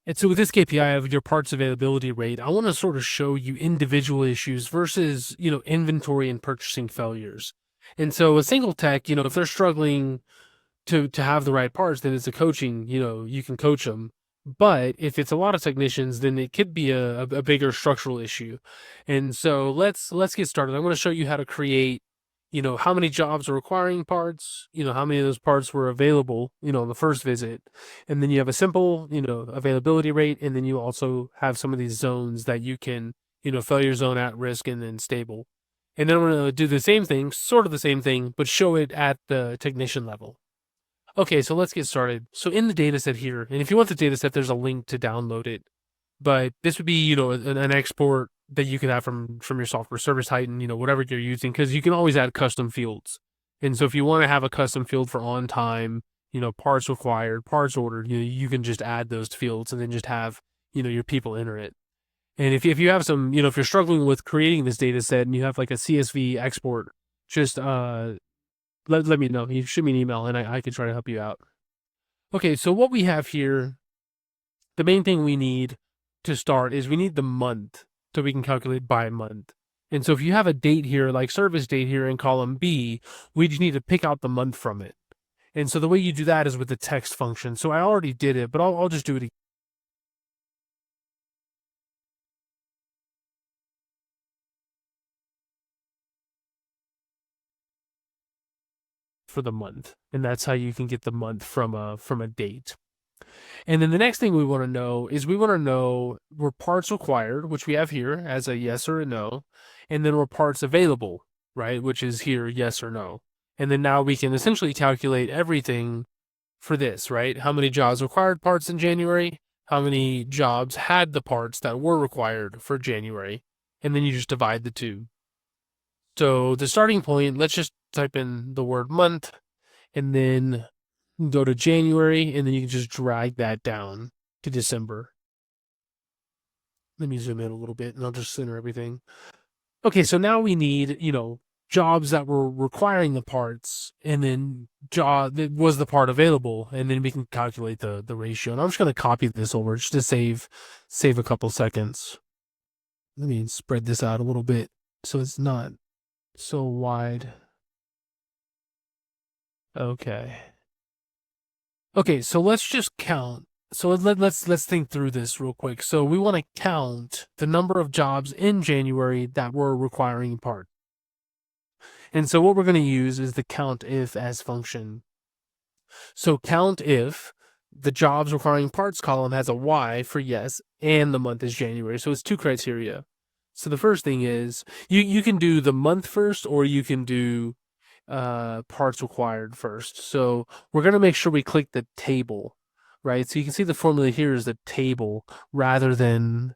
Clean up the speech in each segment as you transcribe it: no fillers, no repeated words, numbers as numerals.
And so with this KPI of your parts availability rate, I want to sort of show you individual issues versus, inventory and purchasing failures. And so a single tech, if they're struggling to have the right parts, then it's a coaching, you can coach them. But if it's a lot of technicians, then it could be a bigger structural issue. And so let's get started. I'm going to show you how to create, how many jobs are requiring parts, how many of those parts were available, on the first visit. And then you have a simple, availability rate, and then you also have some of these zones that you can, failure zone, at risk, and then stable. And then I'm going to do the same thing, sort of the same thing, but show it at the technician level. Okay, so let's get started. So in the dataset here, and if you want the dataset, there's a link to download it. But this would be, an export that you can have from your software, Service Titan, whatever you're using, because you can always add custom fields. And so if you want to have a custom field for on time, parts required, parts ordered, you can just add those fields and then just have, your people enter it. And if you have some, if you're struggling with creating this data set and you have like a CSV export, just let me know. You shoot me an email and I can try to help you out. Okay, so what we have here, the main thing we need to start is we need the month so we can calculate by month. And so if you have a date here, like service date here in column B, we just need to pick out the month from it. And so the way you do that is with the text function. So I already did it, but I'll just do it again. For the month, and that's how you can get the month from a date. And then the next thing we want to know is were parts required, which we have here as a yes or a no, and then were parts available, right, which is here yes or no. And then now we can essentially calculate everything for this, right? How many jobs required parts in January? How many jobs had the parts that were required for January? And then you just divide the two. So the starting point, let's just type in the word month and then go to January, and then you can just drag that down to December. Let me zoom in a little bit and I'll just center everything. Okay, so now we need, jobs that were requiring the parts, and then was the part available, and then we can calculate the ratio. And I'm just going to copy this over just to save a couple seconds. Let me spread this out a little bit so it's not so wide. Okay. Okay, so let's just count. So let's think through this real quick. So we want to count the number of jobs in January that were requiring parts. And so what we're going to use is the COUNTIF as function. So COUNTIF, the jobs requiring parts column has a Y for yes, and the month is January. So it's two criteria. So the first thing is you can do the month first, or you can do parts required first. So we're going to make sure we click the table, right? So you can see the formula here is the table rather than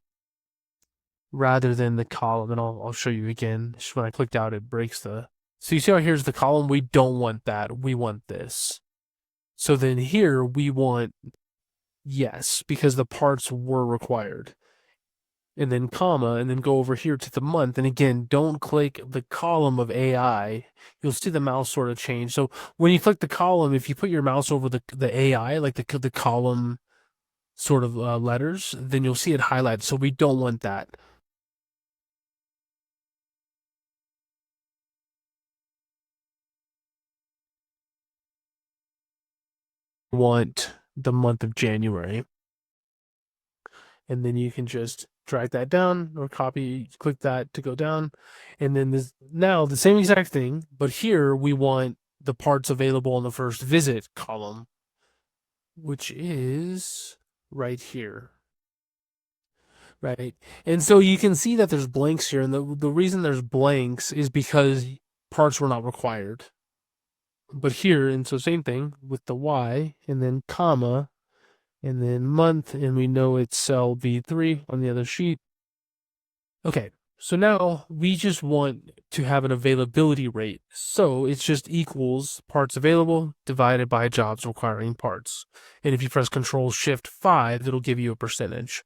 the column. And I'll show you again. Just when I clicked out, it breaks the. So you see how here's the column? We don't want that. We want this. So then here we want yes, because the parts were required. And then comma, and then go over here to the month. And again, don't click the column of AI. You'll see the mouse sort of change. So when you click the column, if you put your mouse over the AI, like the column sort of letters, then you'll see it highlighted. So we don't want that. We want the month of January. And then you can just drag that down or click that to go down. And then now the same exact thing, but here we want the parts available on the first visit column, which is right here. Right. And so you can see that there's blanks here. And the reason there's blanks is because parts were not required. But here, and so same thing with the Y, and then comma, and then month, and we know it's cell B3 on the other sheet. Okay, so now we just want to have an availability rate. So it's just equals parts available divided by jobs requiring parts. And if you press Control-Shift-5, it'll give you a percentage.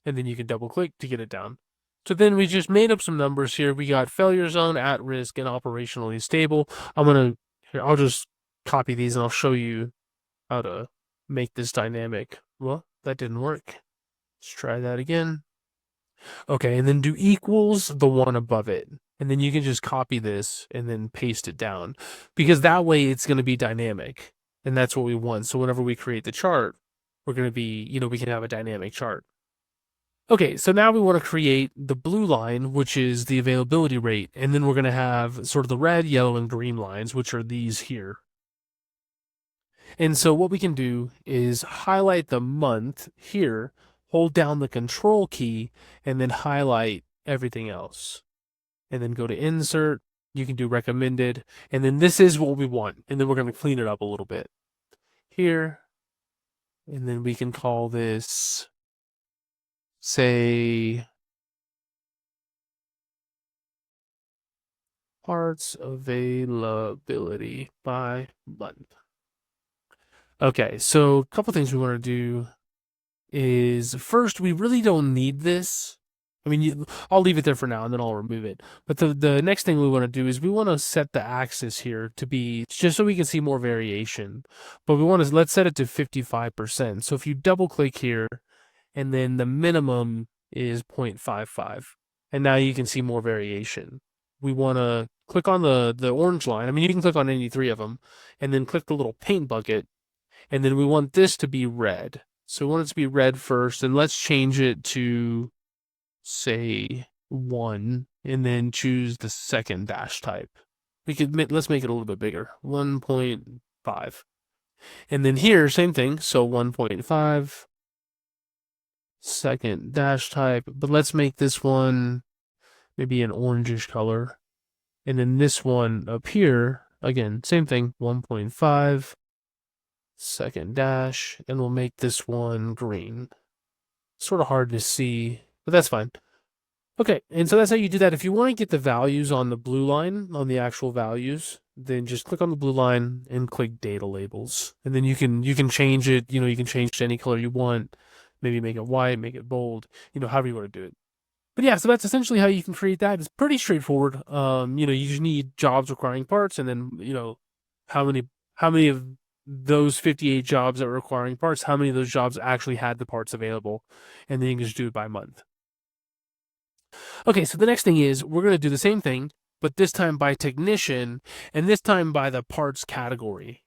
And then you can double click to get it down. So then we just made up some numbers here. We got failure zone, at risk, and operationally stable. I'll just copy these and I'll show you how to make this dynamic. Well, that didn't work. Let's try that again. Okay, and then do equals the one above it. And then you can just copy this and then paste it down because that way it's going to be dynamic. And that's what we want. So whenever we create the chart, we're going to be, we can have a dynamic chart. Okay, so now we want to create the blue line, which is the availability rate. And then we're going to have sort of the red, yellow, and green lines, which are these here. And so what we can do is highlight the month here, hold down the control key, and then highlight everything else. And then go to insert. You can do recommended. And then this is what we want. And then we're going to clean it up a little bit here. And then we can call this, say, parts availability by month. Okay, so a couple things we want to do is first, we really don't need this. I mean, I'll leave it there for now and then I'll remove it. But the next thing we want to do is we want to set the axis here to be just so we can see more variation. But we want to, let's set it to 55%. So if you double click here and then the minimum is 0.55. And now you can see more variation. We want to click on the orange line. I mean, you can click on any three of them and then click the little paint bucket. And then we want this to be red. So we want it to be red first, and let's change it to, say, 1, and then choose the second dash type. Let's make it a little bit bigger, 1.5. And then here, same thing, so 1.5, second dash type, but let's make this one maybe an orangish color. And then this one up here, again, same thing, 1.5. Second dash, and we'll make this one green. Sort of hard to see, but that's fine. Okay, and so that's how you do that. If you want to get the values on the blue line, on the actual values, then just click on the blue line and click data labels. And then you can change it, you can change to any color you want. Maybe make it white, make it bold, however you want to do it. But yeah, so that's essentially how you can create that. It's pretty straightforward. You just need jobs requiring parts, and then, how many of those 58 jobs that were requiring parts, how many of those jobs actually had the parts available, and then you can just do it by month. Okay, so the next thing is we're going to do the same thing, but this time by technician, and this time by the parts category,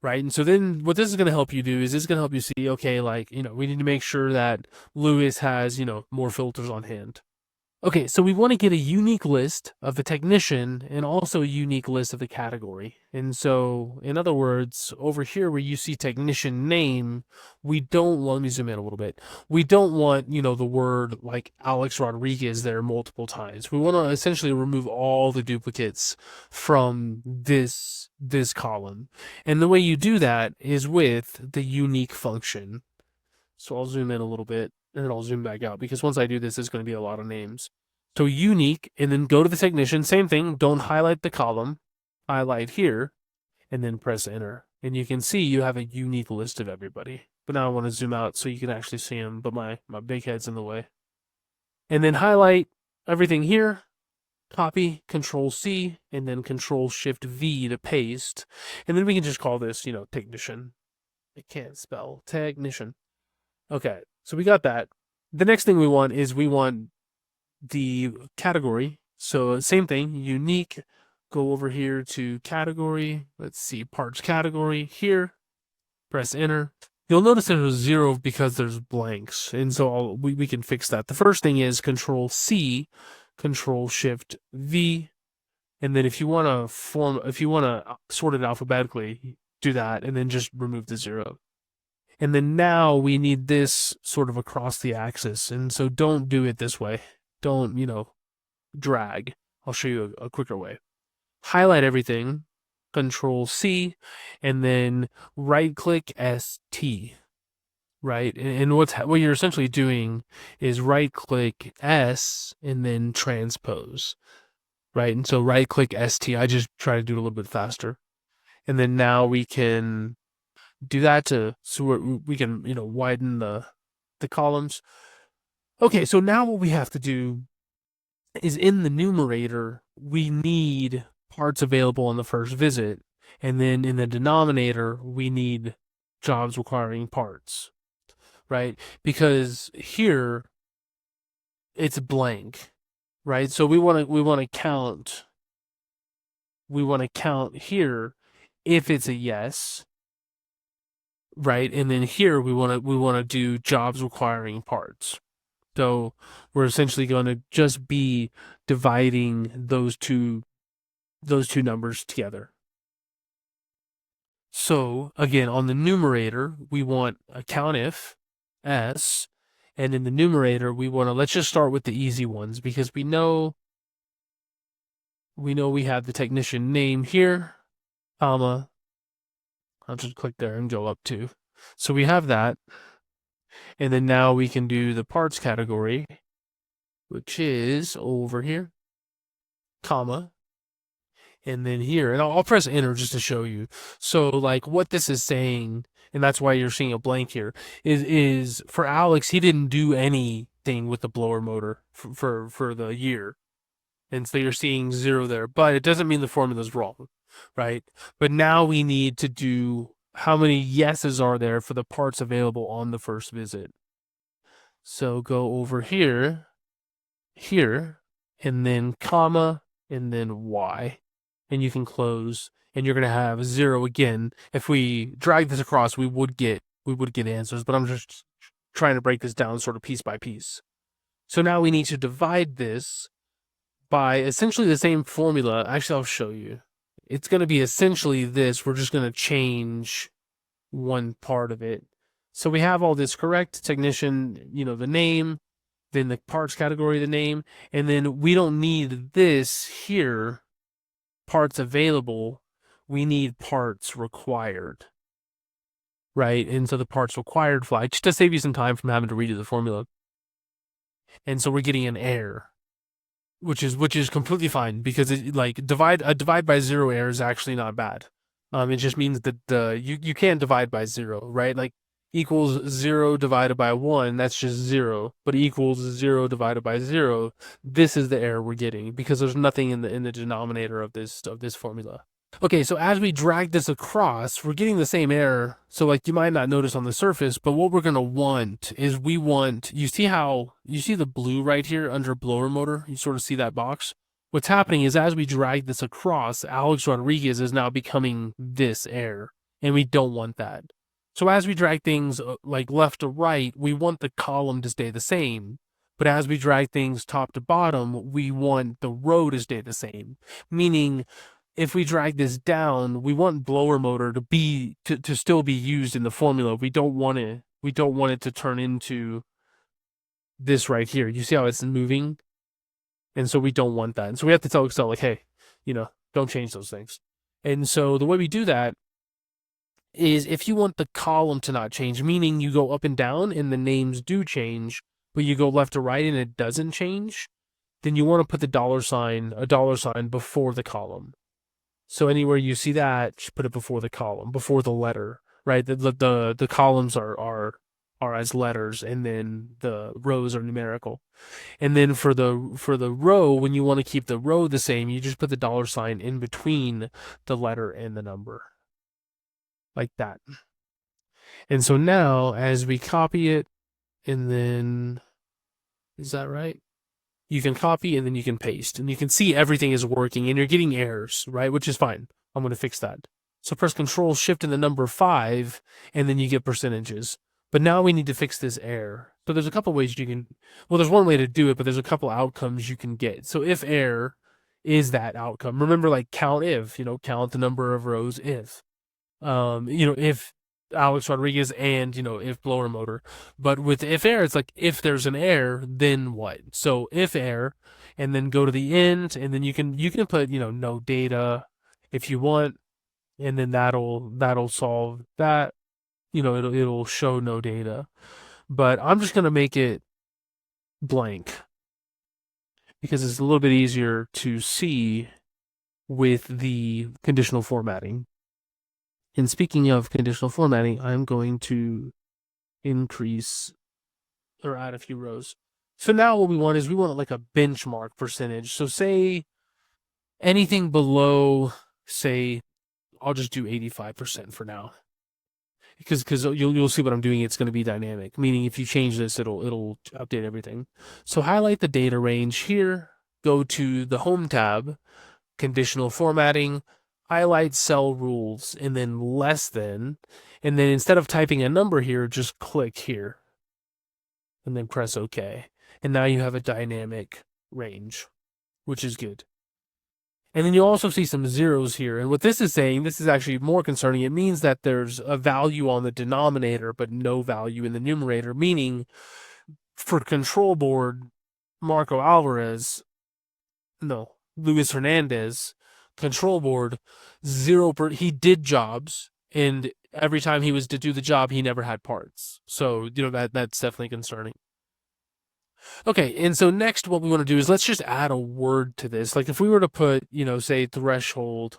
right? And so then what this is going to help you do is it's going to help you see, okay, like, we need to make sure that Lewis has, more filters on hand. Okay, so we want to get a unique list of the technician and also a unique list of the category. And so, in other words, over here where you see technician name, we don't, well, let me zoom in a little bit. We don't want, the word like Alex Rodriguez there multiple times. We want to essentially remove all the duplicates from this column. And the way you do that is with the unique function. So I'll zoom in a little bit. And then I'll zoom back out because once I do this, there's going to be a lot of names. So unique, and then go to the technician. Same thing. Don't highlight the column. Highlight here, and then press enter. And you can see you have a unique list of everybody. But now I want to zoom out so you can actually see them, but my big head's in the way. And then highlight everything here. Copy, Control C, and then Control Shift V to paste. And then we can just call this, technician. I can't spell technician. Okay, so we got that. The next thing we want is we want the category. So same thing, unique. Go over here to category. Let's see, parts category here. Press enter. You'll notice there's 0 because there's blanks. And so we can fix that. The first thing is Control C, Control Shift V. And then if you want to sort it alphabetically, do that and then just remove the 0. And then now we need this sort of across the axis. And so don't do it this way. Don't, drag. I'll show you a quicker way. Highlight everything, Control C, and then right click ST, right? And what you're essentially doing is right click S and then transpose, right? And so right click ST. I just try to do it a little bit faster. And then now we can do that so we can widen the columns. Okay, so now what we have to do is in the numerator we need parts available on the first visit, and then in the denominator we need jobs requiring parts, right? Because here it's blank, right? So we want to count here if it's a yes, right? And then here we want to do jobs requiring parts. So we're essentially going to just be dividing those two numbers together. So again, on the numerator, we want a COUNTIF S, and in the numerator, we want to, let's just start with the easy ones because we know we have the technician name here, comma. I'll just click there and go up to. So we have that. And then now we can do the parts category, which is over here, comma. And then here, and I'll press enter just to show you. So like what this is saying, and that's why you're seeing a blank here, is for Alex, he didn't do anything with the blower motor for the year. And so you're seeing 0 there, but it doesn't mean the formula's wrong, right? But now we need to do how many yeses are there for the parts available on the first visit. So go over here, and then comma, and then Y. And you can close, and you're going to have 0 again. If we drag this across, we would get answers, but I'm just trying to break this down sort of piece by piece. So now we need to divide this by essentially the same formula. Actually, I'll show you. It's going to be essentially this. We're just going to change one part of it. So we have all this correct. Technician, the name, then the parts category, the name, and then we don't need this here, parts available. We need parts required, right? And so the parts required flag, just to save you some time from having to redo the formula. And so we're getting an error, which is completely fine because it like divide by 0 error is actually not bad. It just means that you can't divide by 0, right? Like equals 0 divided by 1, that's just 0. But equals 0 divided by 0, this is the error we're getting because there's nothing in the denominator of this formula. Okay, so as we drag this across, we're getting the same error. So like you might not notice on the surface, but what we're gonna want is you see the blue right here under blower motor? You sort of see that box? What's happening is as we drag this across, Alex Rodriguez is now becoming this error, and we don't want that. So as we drag things like left to right, we want the column to stay the same. But as we drag things top to bottom, we want the row to stay the same. Meaning, if we drag this down, we want blower motor to still be used in the formula. We don't want it to turn into this right here. You see how it's moving? And so we don't want that. And so we have to tell Excel, like, hey, don't change those things. And so the way we do that is if you want the column to not change, meaning you go up and down and the names do change, but you go left to right and it doesn't change, then you want to put a dollar sign before the column. So anywhere you see that, just put it before the column, before the letter, right? The columns are as letters, and then the rows are numerical. And then for the row, when you want to keep the row the same, you just put the dollar sign in between the letter and the number, like that. And so now, as we copy it, and then, is that right? You can copy and then you can paste, and you can see everything is working, and you're getting errors, right? Which is fine. I'm going to fix that. So press Control Shift and the number 5, and then you get percentages. But now we need to fix this error. So there's a couple ways you can, well, there's one way to do it, but there's a couple outcomes you can get. So if error is that outcome, remember like count if, count the number of rows if, if Alex Rodriguez and, if blower motor. But with if error, it's like if there's an error, then what? So if error, and then go to the end, and then you can put, no data if you want, and then that'll solve that. It'll show no data. But I'm just gonna make it blank because it's a little bit easier to see with the conditional formatting. And speaking of conditional formatting, I'm going to increase or add a few rows. So now what we want is like a benchmark percentage. So say anything below, say, I'll just do 85% for now. because you'll see what I'm doing. It's going to be dynamic, meaning if you change this, it'll update everything. So highlight the data range here, go to the home tab, conditional formatting, highlight cell rules, and then less than, and then instead of typing a number here, just click here, and then press OK. And now you have a dynamic range, which is good. And then you'll also see some zeros here. And what this is saying, this is actually more concerning. It means that there's a value on the denominator, but no value in the numerator, meaning for control board, Luis Hernandez, control board, he did jobs, and every time he was to do the job, he never had parts. So, that's definitely concerning. Okay, and so next what we want to do is let's just add a word to this. Like if we were to put, say threshold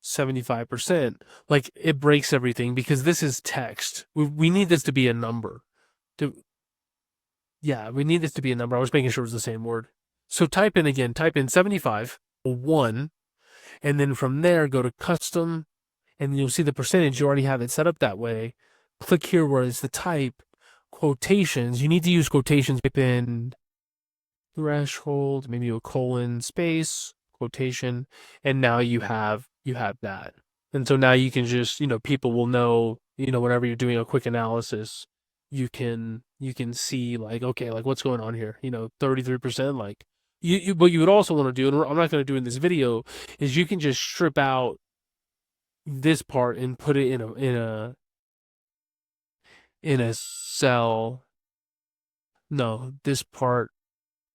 75%, like it breaks everything because this is text. We need this to be a number. We need this to be a number. I was making sure it was the same word. So type in 75, 1, and then from there go to custom, and you'll see the percentage. You already have it set up that way. Click here where it's the type. Quotations, you need to use quotations. Type in threshold, maybe a colon, space, quotation, and now you have that. And so now you can just, people will know, whenever you're doing a quick analysis, you can see like, okay, like what's going on here, 33%, like what you would also want to do, and I'm not going to do in this video, is you can just strip out this part and put it in a cell, this part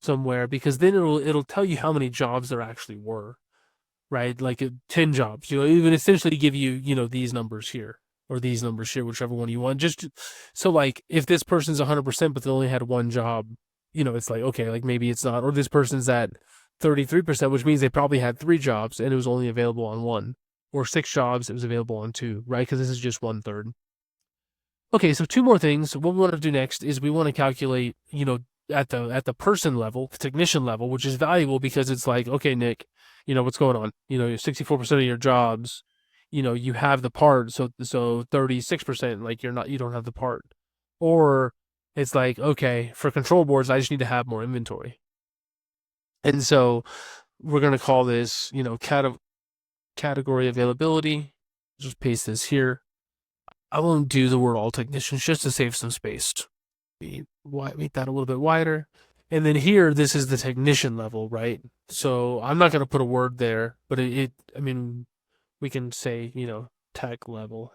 somewhere, because then it'll tell you how many jobs there actually were, right? Like 10 jobs, even essentially give you, these numbers here or these numbers here, whichever one you want. Just so like if this person's 100%, but they only had one job, it's like, okay, like maybe it's not, or this person's at 33%, which means they probably had 3 jobs and it was only available on 1, or 6 jobs, it was available on 2, right? Because this is just 1/3. Okay, so 2 more things. What we want to do next is we want to calculate, at the person level, the technician level, which is valuable because it's like, okay, Nick, what's going on? 64% of your jobs, you have the part, so 36%, like you don't have the part. Or it's like, okay, for control boards, I just need to have more inventory. And so we're going to call this, category availability. Just paste this here. I won't do the word all technicians just to save some space. Make that a little bit wider. And then here, this is the technician level, right? So I'm not going to put a word there, but we can say, tech level.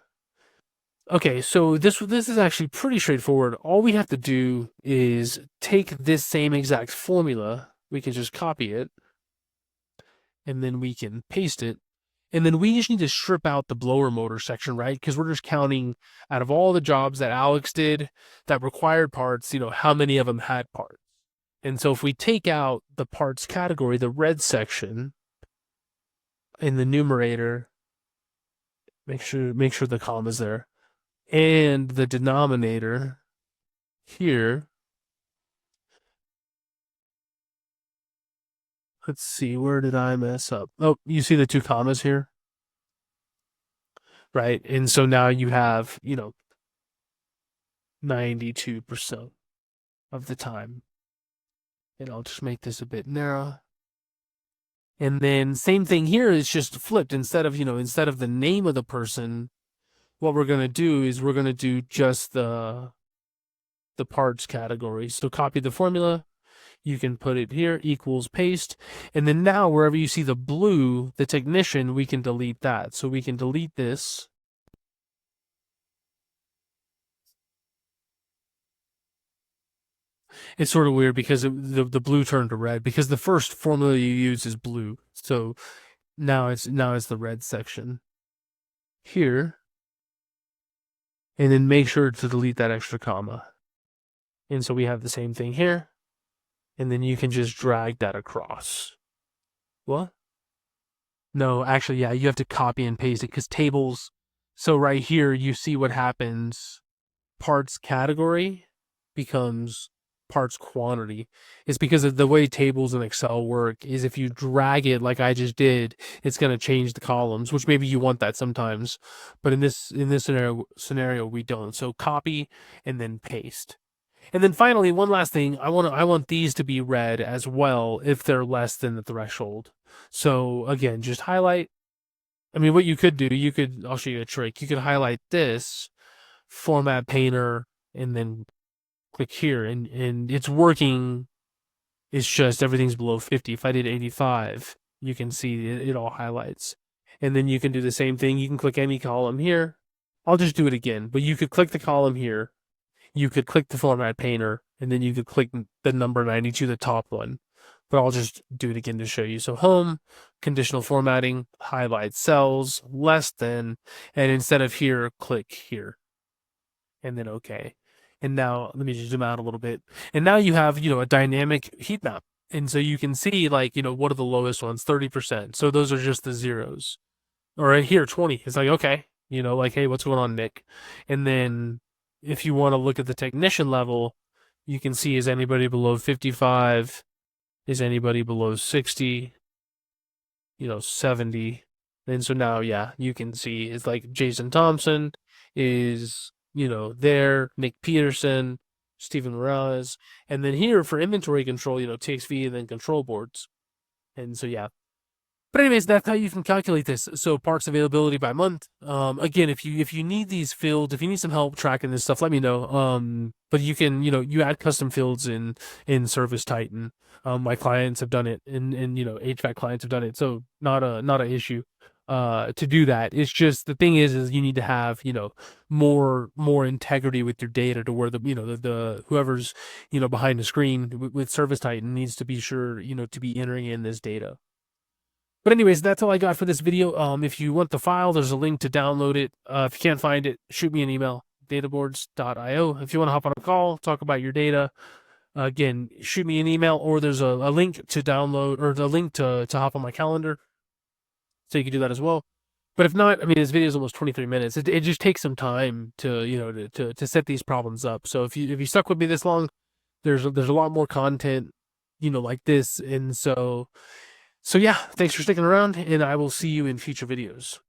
Okay, so this is actually pretty straightforward. All we have to do is take this same exact formula. We can just copy it, and then we can paste it. And then we just need to strip out the blower motor section, right? Because we're just counting out of all the jobs that Alex did that required parts, how many of them had parts. And so if we take out the parts category, the red section in the numerator, make sure the comma's there, and the denominator here, let's see, where did I mess up? Oh, you see the 2 commas here? Right? And so now you have, 92% of the time. And I'll just make this a bit narrow. And then same thing here is just flipped. Instead of the name of the person, what we're going to do is we're going to do just the parts category. So copy the formula. You can put it here, equals paste. And then now wherever you see the blue, the technician, we can delete that. So we can delete this. It's sort of weird because the blue turned to red because the first formula you use is blue. So now it's the red section here. And then make sure to delete that extra comma. And so we have the same thing here. And then you can just drag that across. What? No, actually, yeah, you have to copy and paste it because tables. So right here, you see what happens. Parts category becomes parts quantity is because of the way tables in Excel work is if you drag it like I just did, it's going to change the columns, which maybe you want that sometimes, but in this scenario we don't. So copy and then paste. And then finally, one last thing, I want these to be red as well if they're less than the threshold. So again, just highlight. I mean, what you could do, I'll show you a trick. You could highlight this, format painter, and then click here, and it's working. It's just everything's below 50. If I did 85, you can see it all highlights. And then you can do the same thing. You can click any column here. I'll just do it again, but you could click the column here. You could click the format painter, and then you could click the number 92, the top one. But I'll just do it again to show you. So home, conditional formatting, highlight cells, less than, and instead of here, click here. And then okay. And now let me just zoom out a little bit. And now you have, a dynamic heat map. And so you can see like, what are the lowest ones? 30%. So those are just the zeros. Or right here, 20. It's like, okay, like, hey, what's going on, Nick? And then if you want to look at the technician level, you can see, is anybody below 55? Is anybody below 60? 70. And so now, yeah, you can see it's like Jason Thompson is, there, Nick Peterson, Stephen Morales. And then here for inventory control, TXV and then control boards. And so, yeah. But anyways, that's how you can calculate this. So parts availability by month. Again, if you need these fields, if you need some help tracking this stuff, let me know. But you can, you add custom fields in Service Titan. My clients have done it, and HVAC clients have done it. So not an issue to do that. It's just the thing is you need to have more integrity with your data to where the whoever's behind the screen with Service Titan needs to be sure to be entering in this data. But anyways, that's all I got for this video. If you want the file, there's a link to download it. If you can't find it, shoot me an email, databoards.io. If you want to hop on a call, talk about your data, again, shoot me an email, or there's a link to download, or the link to hop on my calendar. So you can do that as well. But if not, I mean, this video is almost 23 minutes. It just takes some time to to set these problems up. So if you stuck with me this long, there's a lot more content, like this. And so yeah, thanks for sticking around, and I will see you in future videos.